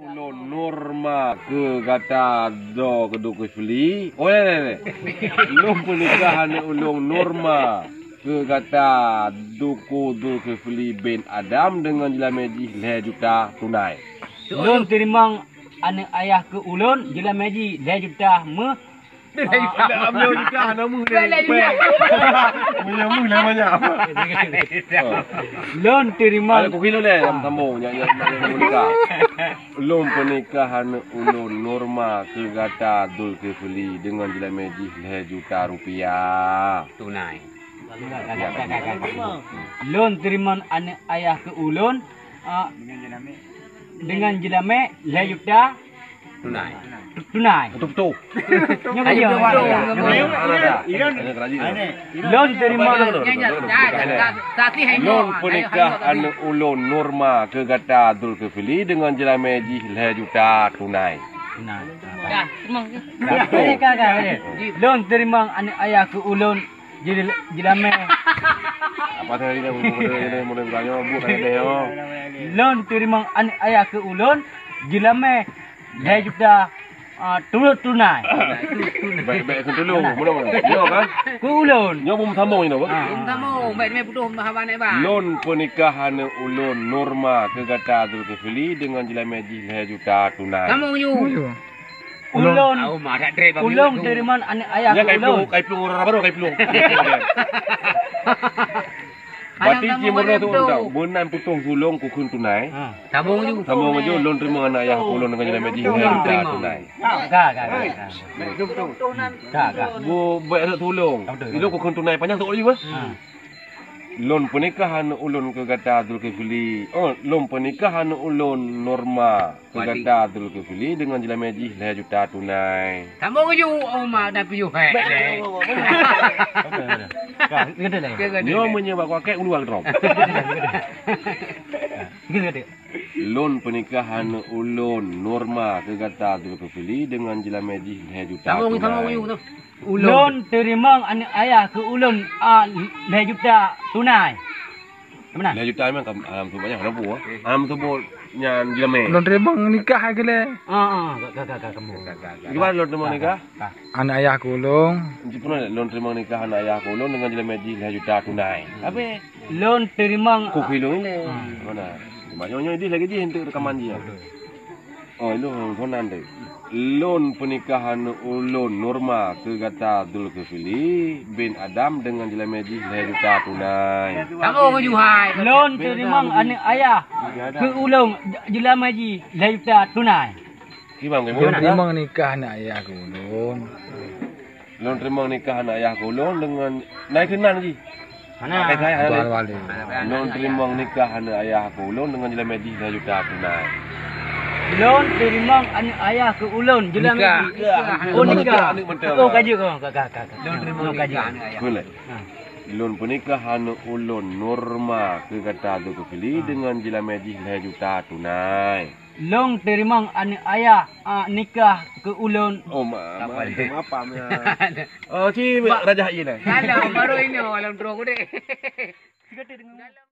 Ulun norma ke kata do keduk fili. Oh le. Ulun pernikahan ulun norma ke kata duku du ke fili bin Adam dengan jila meji 2 juta tunai. Ulun terima anak ayah ke ulun jila meji 2 juta Ada ambil juta nama ni. Menyamu lah banyak. Ulun terima Ada kilo le sambung yang menikah. Ulun pernikahan ulun norma ke kata Dul Kifli dengan jila meji 2 juta rupiah tunai. Ulun terima anak ayah ke ulun dengan jelame 2 juta tunai. Betul-betul. Ayo. Ulun terima Ulun pernikahan ulun norma ke kata Dul Kifli dengan jila meji 2 juta tunai. Ulun terima anak ayah ke ulun jelame Apa tadi dah mula bertanya buat dia. Ulun terima anak ayah ke ulun jelame 2 juta tunai. Baik tolong. Mula-mula. Yo kan? Ku ulun. Nyo pun sambung ini, Bang. Sambung, baik ni putus bahawa ni bang. Lon pernikahan ulun norma ke kata Dul Kifli dengan jila meji 2 juta tunai. Sambung you. Ulun. Ulun Ulun terima anak ayah Ya ke ulun. kai pelung orang baru kai pelung. Berarti cimurno tu tahu. Benan putung sulung kukun tunai. Sambung you. Sambung aja lon terima anak ayah ulun dengan jila meji 2 juta tunai. Kak. Bu baik nak tolong. Ilok kukun tunai panjang tu juga. Lon pernikahan ulun ke kata Dul Kifli. Oh, lon pernikahan ulun norma ke kata Dul Kifli dengan jila meji 2 juta tunai. Sambung you. Oh mak dah piu hai. Dia menyebab kakek keluar drop. Lon pernikahan ulun norma ke kata Dul Kifli dengan jila meji 2 juta tunai. Sambung you tu. Ulun terima anak ayah ke ulun 2 juta tunai. Mana? 2 juta memang alam tu banyak lampu ah. Alam tu bol nyan jila me. Lon terima nikah ke le? Kak kamu. Gimana lon terima nikah? Anak ayah kulung. Pernah lon terima nikah anak ayah ulun dengan jila meji 2 juta tunai. Apa? Ulun terima Kukilo ini. Mana? Banyak dia lagi dia untuk rekaman dia. Oh, lu honan deh. Lon pernikahan ulun norma ke kata Dul Kifli bin Adam dengan jila meji 2 juta tunai. Sambung you hai. Ulun terima anak ayah ke ulun jila meji 2 juta tunai. Gimana Lon terima nikah anak ayah kulung. Lon terima nikah anak ayah ulun dengan naik kenan lagi. Mana? Tuan wali. Lon terima nikah anak ayah ulun dengan jila meji 2 juta tunai. Ulun terima anak ayah ke ulun jila meji. Oh nikah. Oh kaji kau. Kak. Ulun terima kaji. Boleh. Lon pernikahan ulun norma ke kata Dul Kifli dengan jila meji 2 juta tunai. Long terima anak ayah nikah ke ulun. Oh, apa ya? Oh, ci raja ini. Kalau baru ini malam teruk deh.